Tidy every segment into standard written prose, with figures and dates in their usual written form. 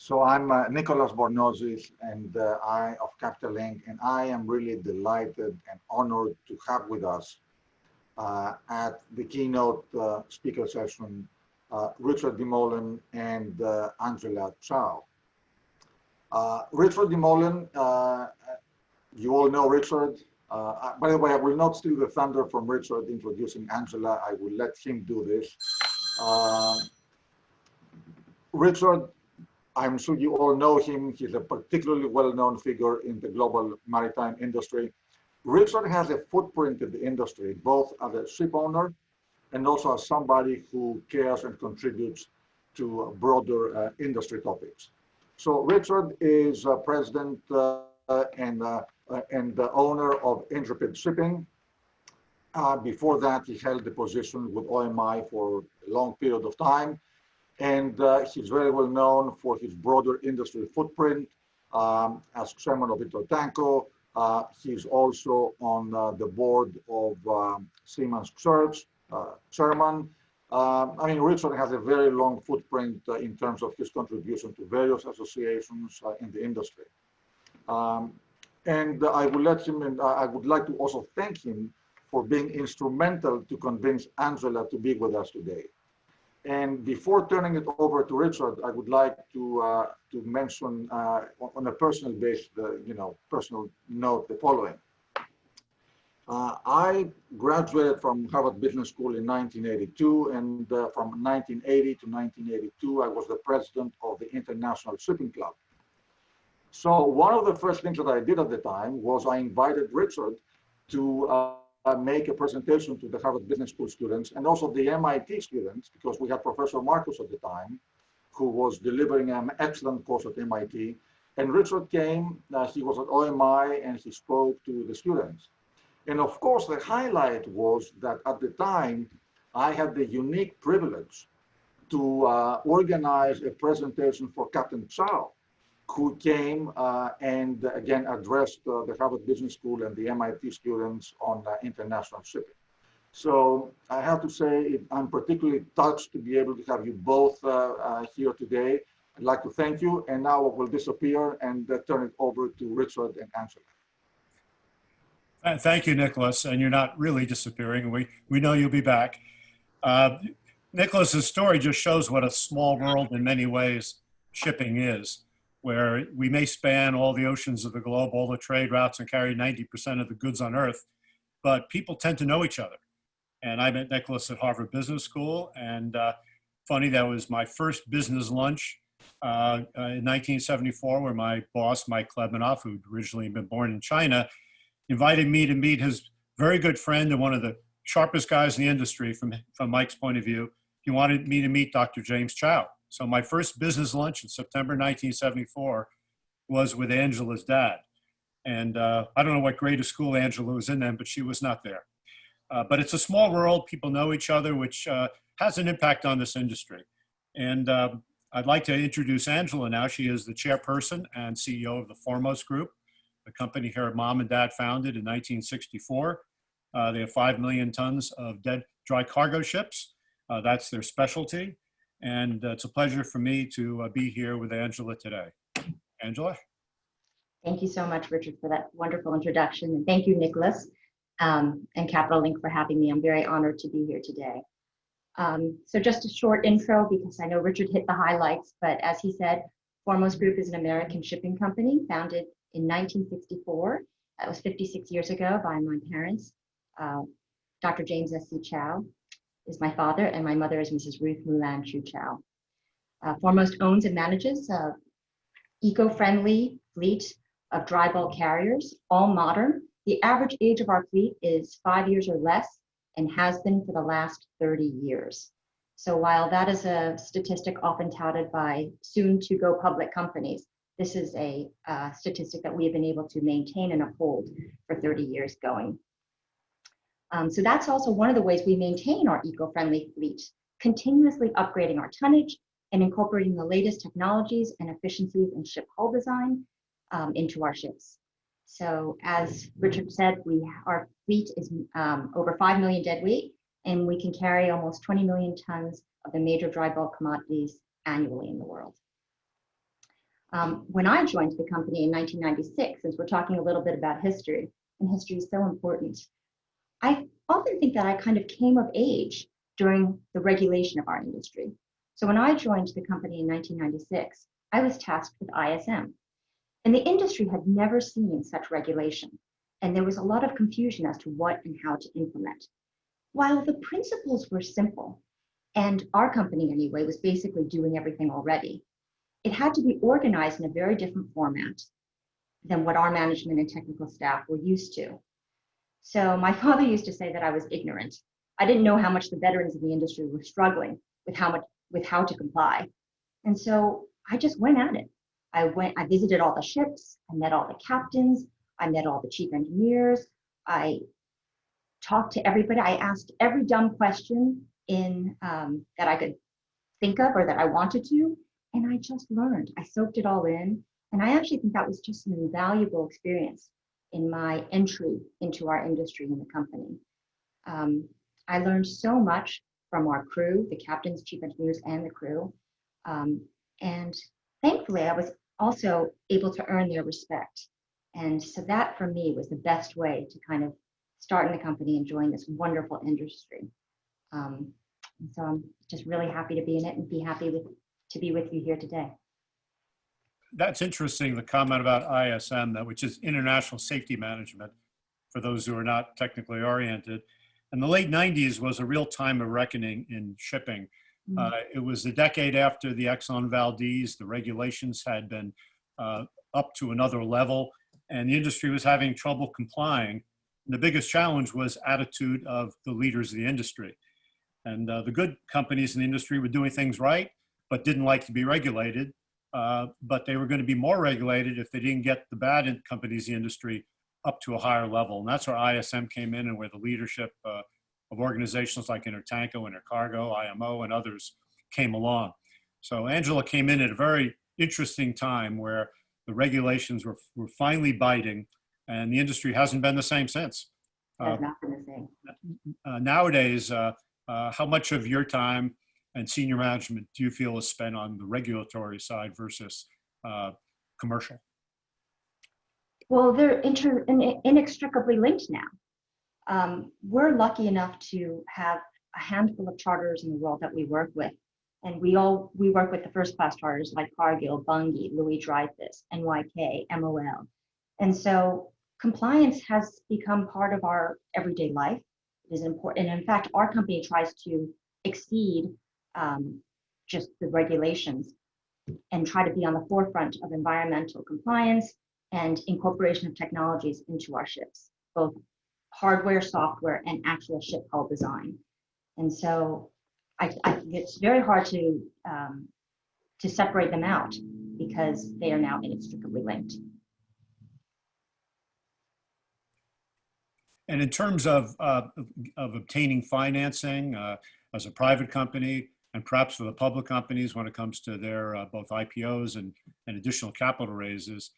So I'm Nicholas Bornozis, and I of Capital Inc., and I am really delighted and honored to have with us at the keynote speaker session Richard DuMoulin and Angela Chao. Richard DuMoulin, you all know Richard. By the way, I will not steal the thunder from Richard introducing Angela. I will let him do this. Richard, I'm sure you all know him. He's a particularly well-known figure in the global maritime industry. Richard has a footprint in the industry, both as a ship owner and also as somebody who cares and contributes to broader industry topics. So Richard is president and the owner of Intrepid Shipping. Before that, he held the position with OMI for a long period of time. And he's very well known for his broader industry footprint as chairman of INTERTANKO. He's also on the board of Seamen's Church, chairman. I mean, Richard has a very long footprint in terms of his contribution to various associations in the industry. And I will let him, and I would like to also thank him for being instrumental to convince Angela to be with us today. And before turning it over to Richard, I would like to mention on a personal base, personal note, the following. I graduated from Harvard Business School in 1982, and from 1980 to 1982, I was the president of the International Shipping Club. So one of the first things that I did at the time was I invited Richard to make a presentation to the Harvard Business School students and also the MIT students, because we had Professor Marcus at the time, who was delivering an excellent course at MIT. And Richard came, he was at OMI, and he spoke to the students. And of course, the highlight was that at the time, I had the unique privilege to organize a presentation for Captain Chao, who came and again addressed the Harvard Business School and the MIT students on international shipping. So I have to say, I'm particularly touched to be able to have you both here today. I'd like to thank you, and now I will disappear and turn it over to Richard and Angela. Thank you, Nicholas, and you're not really disappearing. We know you'll be back. Nicholas's story just shows what a small world in many ways shipping is, where we may span all the oceans of the globe, all the trade routes, and carry 90% of the goods on Earth, but people tend to know each other. And I met Nicholas at Harvard Business School, and funny, that was my first business lunch in 1974, where my boss, Mike Klebanoff, who'd originally been born in China, invited me to meet his very good friend and one of the sharpest guys in the industry from Mike's point of view. He wanted me to meet Dr. James Chao. So my first business lunch in September 1974 was with Angela's dad. And I don't know what grade of school Angela was in then, but she was not there. But it's a small world. People know each other, which has an impact on this industry. And I'd like to introduce Angela now. She is the chairperson and CEO of the Foremost Group, the company her mom and dad founded in 1964. They have 5 million tons of dead dry cargo ships. That's their specialty. And it's a pleasure for me to be here with Angela today. Angela? Thank you so much, Richard, for that wonderful introduction. And thank you, Nicholas, and Capital Link for having me. I'm very honored to be here today. So just a short intro, because I know Richard hit the highlights, but as he said, Foremost Group is an American shipping company founded in 1964. That was 56 years ago by my parents. Dr. James S.C. Chao is my father, and my mother is Mrs. Ruth Mulan Chu Chao. Foremost owns and manages an eco-friendly fleet of dry bulk carriers, all modern. The average age of our fleet is 5 years or less and has been for the last 30 years. So while that is a statistic often touted by soon-to-go public companies, this is a statistic that we have been able to maintain and uphold for 30 years going. So that's also one of the ways we maintain our eco-friendly fleet, continuously upgrading our tonnage and incorporating the latest technologies and efficiencies in ship hull design into our ships. So as Richard said, our fleet is over 5 million deadweight, and we can carry almost 20 million tons of the major dry bulk commodities annually in the world. When I joined the company in 1996, since we're talking a little bit about history, and history is so important, I often think that I kind of came of age during the regulation of our industry. So when I joined the company in 1996, I was tasked with ISM. And the industry had never seen such regulation. And there was a lot of confusion as to what and how to implement. While the principles were simple, and our company anyway was basically doing everything already, it had to be organized in a very different format than what our management and technical staff were used to. So my father used to say that I was ignorant. I didn't know how much the veterans in the industry were struggling with how to comply. And so I just went at it. I visited all the ships, I met all the captains, I met all the chief engineers, I talked to everybody, I asked every dumb question that I could think of or that I wanted to, and I just learned. I soaked it all in, and I actually think that was just an invaluable experience in my entry into our industry in the company. I learned so much from our crew, the captains, chief engineers, and the crew. And thankfully, I was also able to earn their respect. And so that for me was the best way to kind of start in the company and join this wonderful industry. And so I'm just really happy to be in it and to be with you here today. That's interesting, the comment about ISM, which is International Safety Management, for those who are not technically oriented. And the late 90s was a real time of reckoning in shipping. It was the decade after the Exxon Valdez. The regulations had been up to another level, and the industry was having trouble complying. And the biggest challenge was attitude of the leaders of the industry. And the good companies in the industry were doing things right, but didn't like to be regulated. But they were going to be more regulated if they didn't get the bad companies in the industry up to a higher level. And that's where ISM came in, and where the leadership of organizations like INTERTANKO, INTERCARGO, IMO, and others came along. So Angela came in at a very interesting time where the regulations were finally biting, and the industry hasn't been the same since. Has not been the same. Nowadays, how much of your time and senior management do you feel is spent on the regulatory side versus commercial? Well, they're inextricably linked now. We're lucky enough to have a handful of charters in the world that we work with. And we work with the first class charters like Cargill, Bunge, Louis Dreyfus, NYK, MOL. And so compliance has become part of our everyday life. It is important. And in fact, our company tries to exceed just the regulations and try to be on the forefront of environmental compliance and incorporation of technologies into our ships, both hardware, software, and actual ship hull design. And so I think it's very hard to separate them out because they are now inextricably linked. And in terms of obtaining financing as a private company, and perhaps for the public companies when it comes to their both IPOs and additional capital raises,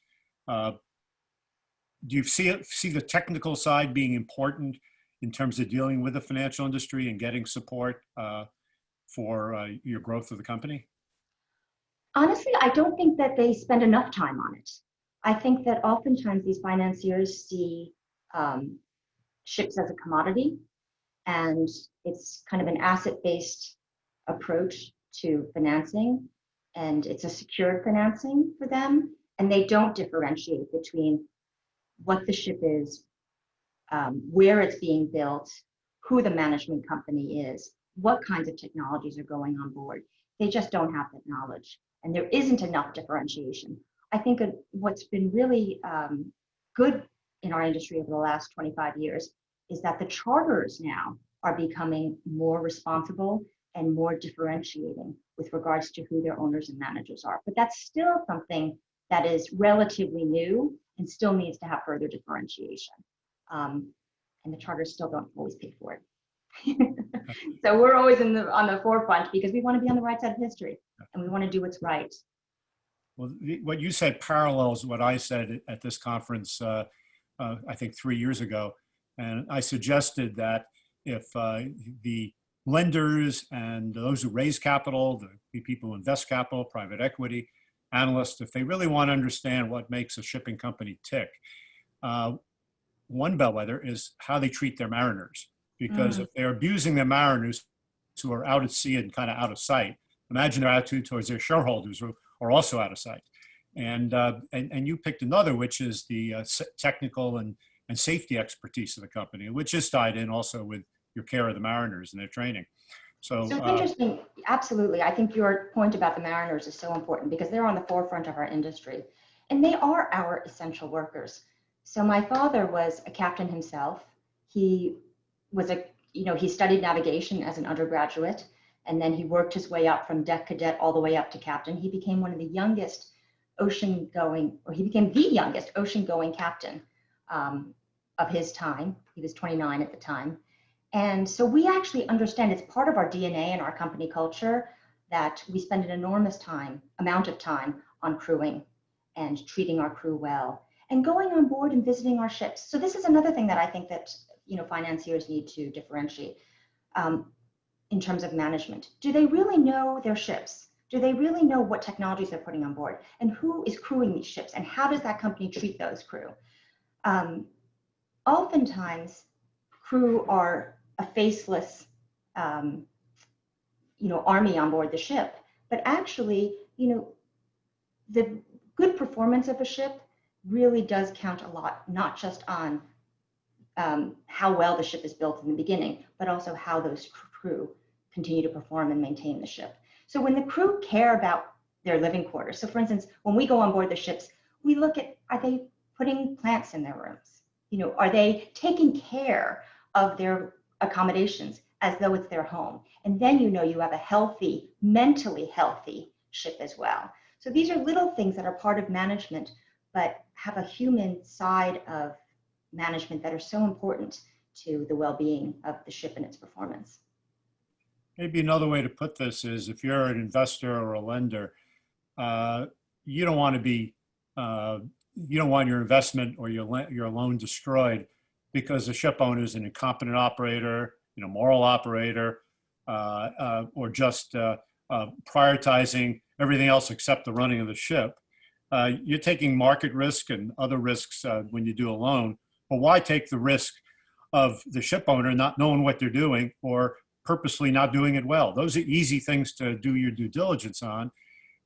do you see the technical side being important in terms of dealing with the financial industry and getting support for your growth of the company? Honestly, I don't think that they spend enough time on it. I think that oftentimes these financiers see ships as a commodity, and it's kind of an asset-based approach to financing, and it's a secured financing for them, and they don't differentiate between what the ship is, where it's being built, who the management company is, what kinds of technologies are going on board. They just don't have that knowledge, and there isn't enough differentiation. I think what's been really good in our industry over the last 25 years is that the charters now are becoming more responsible and more differentiating with regards to who their owners and managers are. But that's still something that is relatively new and still needs to have further differentiation. And the charters still don't always pay for it. So we're always on the forefront because we want to be on the right side of history and we want to do what's right. Well, what you said parallels what I said at this conference, I think 3 years ago. And I suggested that if the lenders and those who raise capital, the people who invest capital, private equity, analysts, if they really want to understand what makes a shipping company tick, one bellwether is how they treat their mariners. Because if they're abusing their mariners who are out at sea and kind of out of sight, imagine their attitude towards their shareholders who are also out of sight. And you picked another, which is the technical and safety expertise of the company, which is tied in also with your care of the mariners and their training. So it's interesting. Absolutely. I think your point about the mariners is so important because they're on the forefront of our industry and they are our essential workers. So my father was a captain himself. He was he studied navigation as an undergraduate, and then he worked his way up from deck cadet all the way up to captain. He became one of the youngest he became the youngest ocean-going captain of his time. He was 29 at the time. And so we actually understand it's part of our DNA and our company culture that we spend an enormous amount of time on crewing and treating our crew well and going on board and visiting our ships. So this is another thing that I think that financiers need to differentiate in terms of management. Do they really know their ships? Do they really know what technologies they're putting on board? And who is crewing these ships? And how does that company treat those crew? Oftentimes, crew are a faceless, army on board the ship. But actually, the good performance of a ship really does count a lot, not just on how well the ship is built in the beginning, but also how those crew continue to perform and maintain the ship. So when the crew care about their living quarters, so for instance, when we go on board the ships, we look at, are they putting plants in their rooms? Are they taking care of their accommodations as though it's their home? And then you have a healthy, mentally healthy ship as well. So these are little things that are part of management, but have a human side of management that are so important to the well-being of the ship and its performance. Maybe another way to put this is if you're an investor or a lender, you don't want your investment or your loan destroyed because the ship owner is an incompetent operator, moral operator, or just prioritizing everything else except the running of the ship. You're taking market risk and other risks when you do a loan, but why take the risk of the ship owner not knowing what they're doing or purposely not doing it well? Those are easy things to do your due diligence on,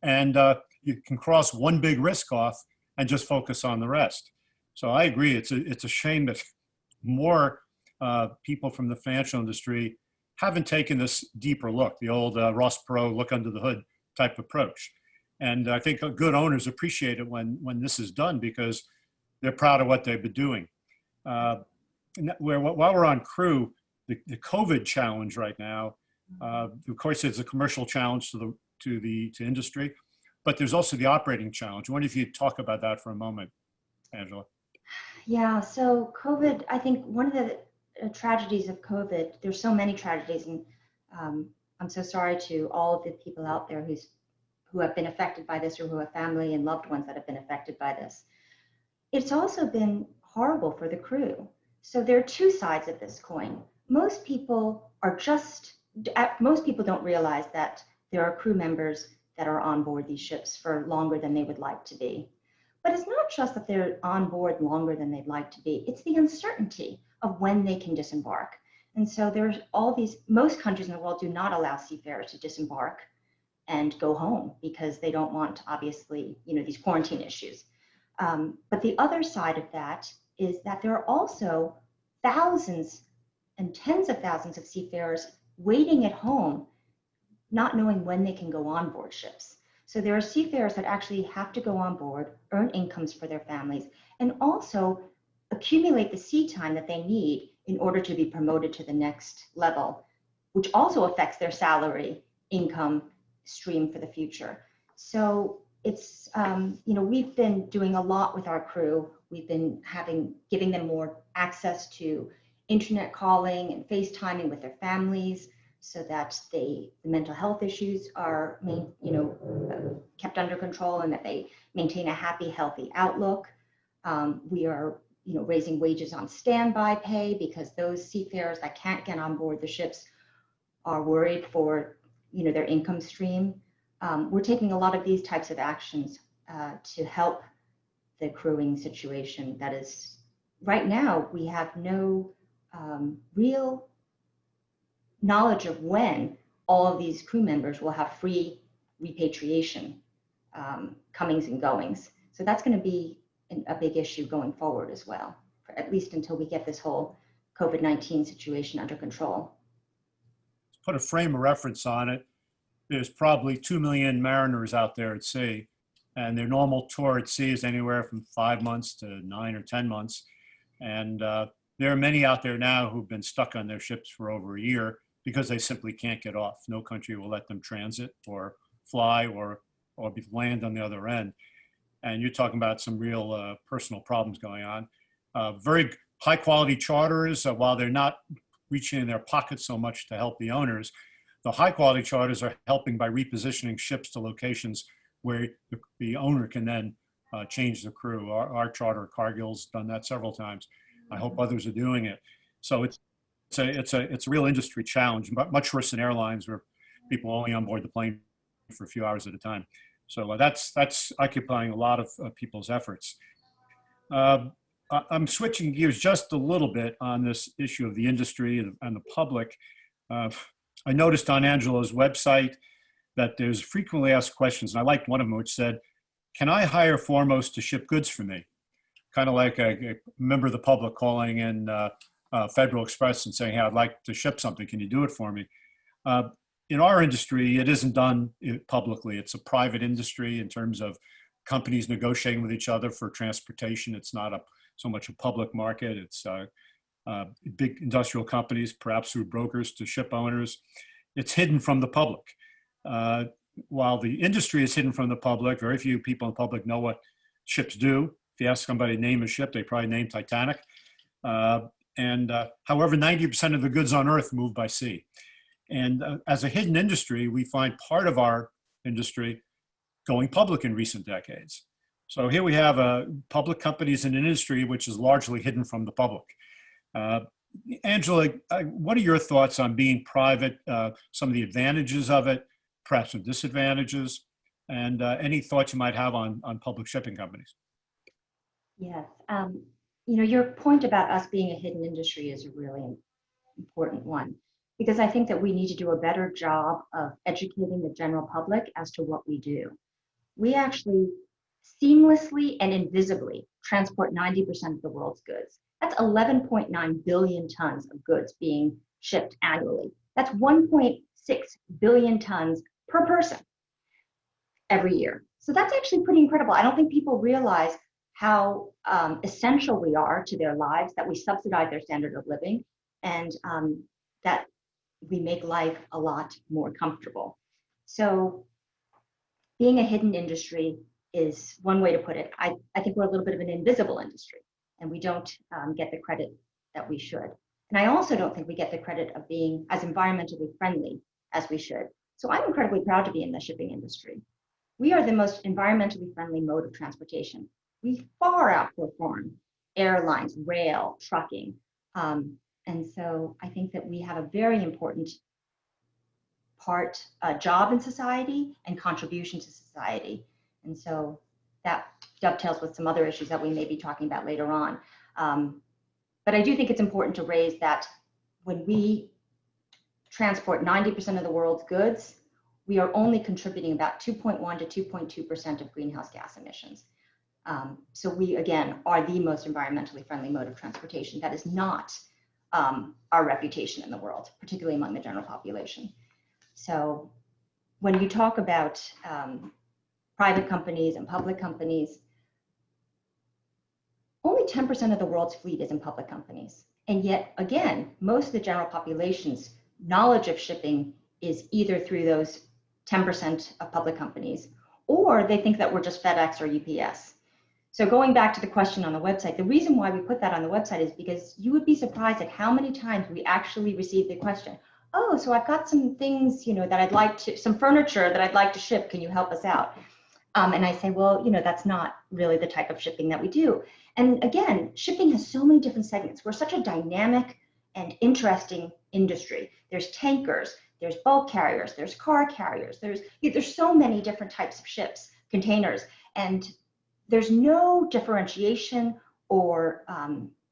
and you can cross one big risk off and just focus on the rest. So I agree. It's a shame that more people from the financial industry haven't taken this deeper look, the old Ross Perot look under the hood type approach. And I think good owners appreciate it when this is done because they're proud of what they've been doing. While we're on crew, the COVID challenge right now, of course, it's a commercial challenge to industry, but there's also the operating challenge. I wonder if you'd talk about that for a moment, Angela. Yeah, so COVID, I think one of the tragedies of COVID, there's so many tragedies, and I'm so sorry to all of the people out there who have been affected by this or who have family and loved ones that have been affected by this. It's also been horrible for the crew. So there are two sides of this coin. Most people don't realize that there are crew members that are on board these ships for longer than they would like to be. But it's not just that they're on board longer than they'd like to be, it's the uncertainty of when they can disembark. And so there's most countries in the world do not allow seafarers to disembark and go home because they don't want, obviously, these quarantine issues. But the other side of that is that there are also thousands and tens of thousands of seafarers waiting at home, not knowing when they can go on board ships. So there are seafarers that actually have to go on board, earn incomes for their families, and also accumulate the sea time that they need in order to be promoted to the next level, which also affects their salary, income stream for the future. So it's, we've been doing a lot with our crew. We've been giving them more access to internet calling and FaceTiming with their families so that the mental health issues are kept under control and that they maintain a happy, healthy outlook. We are raising wages on standby pay because those seafarers that can't get on board the ships are worried for their income stream. we're taking a lot of these types of actions to help the crewing situation. That is, right now, we have no real knowledge of when all of these crew members will have free repatriation comings and goings. So that's going to be a big issue going forward as well, at least until we get this whole COVID-19 situation under control. To put a frame of reference on it, there's probably 2 million mariners out there at sea, and their normal tour at sea is anywhere from 5 months to 9 or 10 months. And there are many out there now who've been stuck on their ships for over a year because they simply can't get off. No country will let them transit or fly or land on the other end. And you're talking about some real personal problems going on. Very high quality charters, while they're not reaching in their pockets so much to help the owners, the high quality charters are helping by repositioning ships to locations where the owner can then change the crew. Our charter, Cargill's, done that several times. I hope others are doing it. So it's a real industry challenge, but much worse than airlines where people are only on board the plane for a few hours at a time. So that's occupying a lot of people's efforts. I'm switching gears just a little bit on this issue of the industry and the public. I noticed on Angela's website that there's frequently asked questions, and I liked one of them which said, "Can I hire Foremost to ship goods for me?" Kind of like a member of the public calling in Federal Express and saying, "Hey, I'd like to ship something. Can you do it for me?" In our industry, it isn't done publicly. It's a private industry in terms of companies negotiating with each other for transportation. It's not so much a public market. It's big industrial companies, perhaps through brokers to ship owners. It's hidden from the public. While the industry is hidden from the public, very few people in the public know what ships do. If you ask somebody to name a ship, they probably name Titanic. However, 90% of the goods on Earth move by sea. And as a hidden industry, we find part of our industry going public in recent decades. So here we have public companies in an industry which is largely hidden from the public. Angela, what are your thoughts on being private, some of the advantages of it, perhaps some disadvantages, and any thoughts you might have on public shipping companies? Yes, your point about us being a hidden industry is a really important one, because I think that we need to do a better job of educating the general public as to what we do. We actually seamlessly and invisibly transport 90% of the world's goods. That's 11.9 billion tons of goods being shipped annually. That's 1.6 billion tons per person every year. So that's actually pretty incredible. I don't think people realize how essential we are to their lives, that we subsidize their standard of living, and that we make life a lot more comfortable. So being a hidden industry is one way to put it. I think we're a little bit of an invisible industry, and we don't get the credit that we should. And I also don't think we get the credit of being as environmentally friendly as we should. So I'm incredibly proud to be in the shipping industry. We are the most environmentally friendly mode of transportation. We far outperform airlines, rail, trucking. And so I think that we have a very important job in society and contribution to society. And so that dovetails with some other issues that we may be talking about later on. But I do think it's important to raise that when we transport 90% of the world's goods, we are only contributing about 2.1 to 2.2% of greenhouse gas emissions. So we, again, are the most environmentally friendly mode of transportation. That is not our reputation in the world, particularly among the general population. So when you talk about private companies and public companies, only 10% of the world's fleet is in public companies. And yet, again, most of the general population's knowledge of shipping is either through those 10% of public companies, or they think that we're just FedEx or UPS. So going back to the question on the website, the reason why we put that on the website is because you would be surprised at how many times we actually receive the question, "Oh, so I've got some things, that I'd like to, some furniture that I'd like to ship. Can you help us out?" And I say, well, that's not really the type of shipping that we do. And again, shipping has so many different segments. We're such a dynamic and interesting industry. There's tankers, there's bulk carriers, there's car carriers, there's so many different types of ships, containers, and there's no differentiation or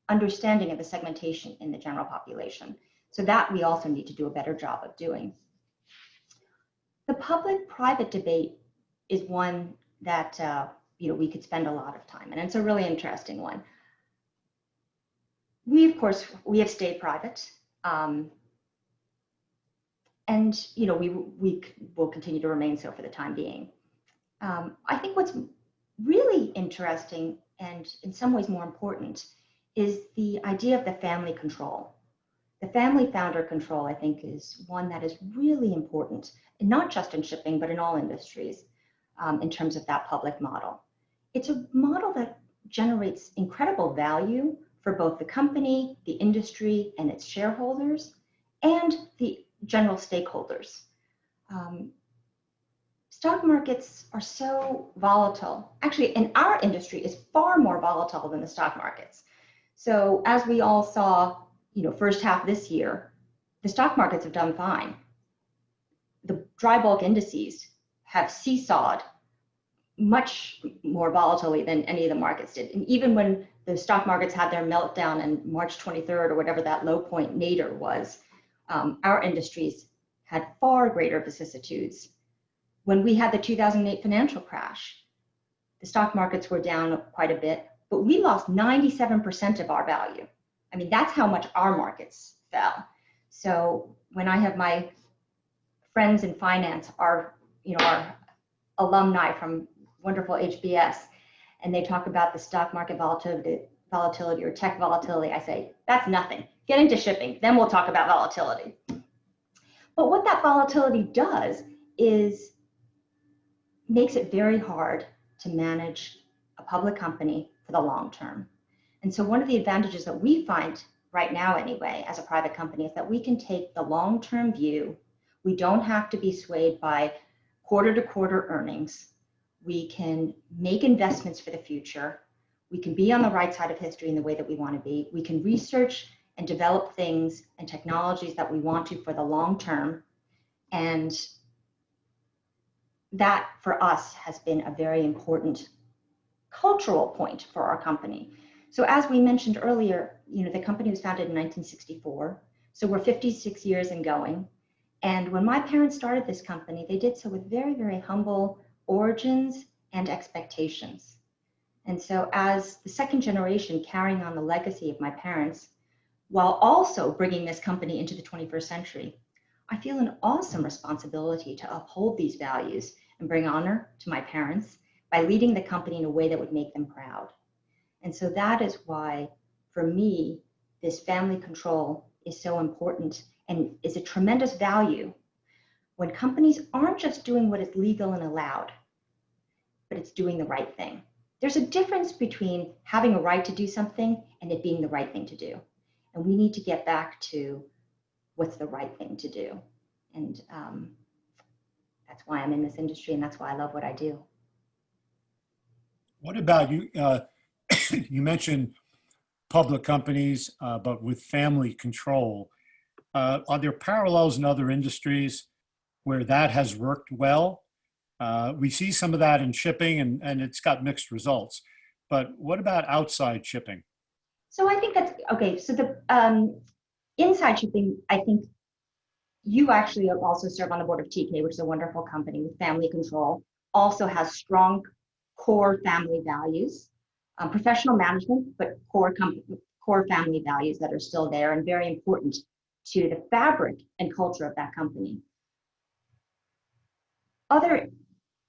understanding of the segmentation in the general population. So that we also need to do a better job of doing. The public-private debate is one that we could spend a lot of time, and it's a really interesting one. Of course, we have stayed private, and we will continue to remain so for the time being. I think what's really interesting and in some ways more important is the idea of the family control. The family founder control, I think, is one that is really important, and not just in shipping, but in all industries, in terms of that public model. It's a model that generates incredible value for both the company, the industry, and its shareholders, and the general stakeholders. Stock markets are so volatile. Actually, in our industry, is far more volatile than the stock markets. So as we all saw, first half this year, the stock markets have done fine. The dry bulk indices have seesawed much more volatilely than any of the markets did. And even when the stock markets had their meltdown on March 23rd or whatever that low point nadir was, our industries had far greater vicissitudes. When we had the 2008 financial crash, the stock markets were down quite a bit, but we lost 97% of our value. I mean, that's how much our markets fell. So when I have my friends in finance, our alumni from wonderful HBS, and they talk about the stock market volatility or tech volatility, I say, that's nothing. Get into shipping, then we'll talk about volatility. But what that volatility does is makes it very hard to manage a public company for the long term. And so one of the advantages that we find right now anyway, as a private company, is that we can take the long-term view. We don't have to be swayed by quarter-to-quarter earnings. We can make investments for the future. We can be on the right side of history in the way that we want to be. We can research and develop things and technologies that we want to for the long term. And that, for us, has been a very important cultural point for our company. So as we mentioned earlier, the company was founded in 1964. So we're 56 years and going. And when my parents started this company, they did so with very, very humble origins and expectations. And so as the second generation carrying on the legacy of my parents, while also bringing this company into the 21st century, I feel an awesome responsibility to uphold these values and bring honor to my parents by leading the company in a way that would make them proud. And so that is why, for me, this family control is so important and is a tremendous value when companies aren't just doing what is legal and allowed, but it's doing the right thing. There's a difference between having a right to do something and it being the right thing to do. And we need to get back to what's the right thing to do. And that's why I'm in this industry, and that's why I love what I do. What about you? You mentioned public companies, but with family control. Are there parallels in other industries where that has worked well? We see some of that in shipping, and it's got mixed results. But what about outside shipping? So I think that's, okay, so the inside shipping, I think you actually also serve on the board of TK, which is a wonderful company with family control, also has strong core family values, professional management, but core family values that are still there and very important to the fabric and culture of that company. Other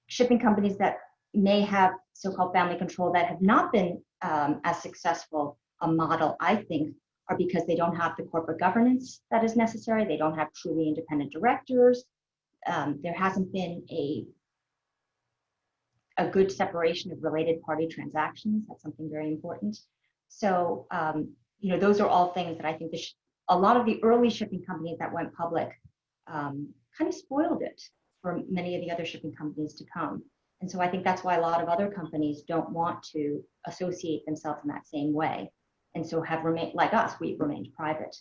shipping companies that may have so-called family control that have not been as successful a model, I think, are because they don't have the corporate governance that is necessary. They don't have truly independent directors. There hasn't been a good separation of related party transactions. That's something very important. So, those are all things that I think a lot of the early shipping companies that went public kind of spoiled it for many of the other shipping companies to come. And so I think that's why a lot of other companies don't want to associate themselves in that same way. And so have remained, like us, we've remained private.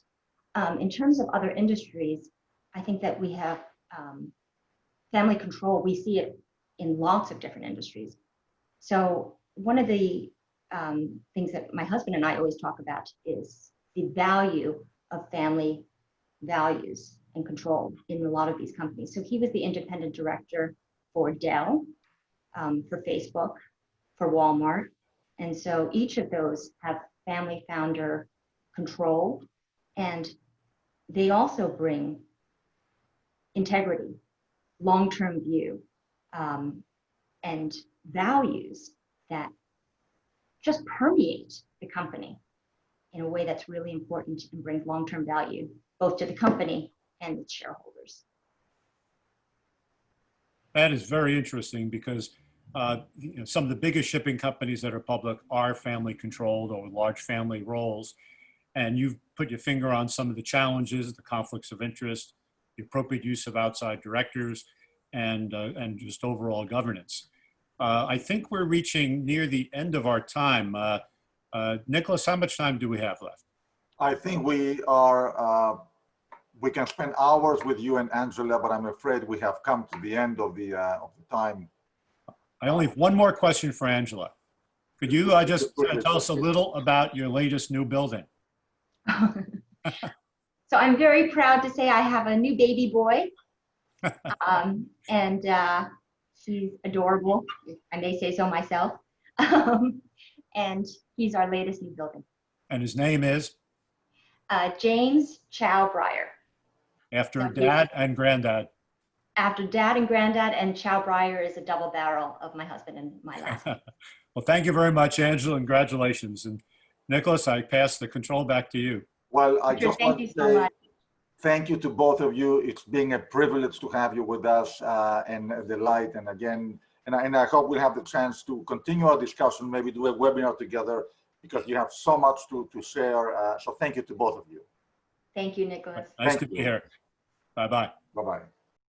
In terms of other industries, I think that we have family control. We see it in lots of different industries. So one of the things that my husband and I always talk about is the value of family values and control in a lot of these companies. So he was the independent director for Dell, for Facebook, for Walmart. And so each of those have family founder control, and they also bring integrity, long-term view, and values that just permeate the company in a way that's really important and brings long-term value both to the company and its shareholders. That is very interesting because some of the biggest shipping companies that are public are family controlled or large family roles. And you've put your finger on some of the challenges, the conflicts of interest, the appropriate use of outside directors, and just overall governance. I think we're reaching near the end of our time. Nicholas, how much time do we have left? I think we are, we can spend hours with you and Angela, but I'm afraid we have come to the end of the time. I only have one more question for Angela. Could you just tell us a little about your latest new building? So I'm very proud to say I have a new baby boy, and he's adorable, if I may say so myself, and he's our latest new building. And his name is? James Chao Breyer. After dad and granddad. After dad and granddad, and Chao Breyer is a double barrel of my husband and my last name. Well, thank you very much, Angela, and congratulations. And Nicholas, I pass the control back to you. Well, I just want to say thank you to both of you. It's been a privilege to have you with us and a delight. And again, and I hope we'll have the chance to continue our discussion, maybe do a webinar together, because you have so much to share. So thank you to both of you. Thank you, Nicholas. Nice to be here. Bye-bye. Bye-bye.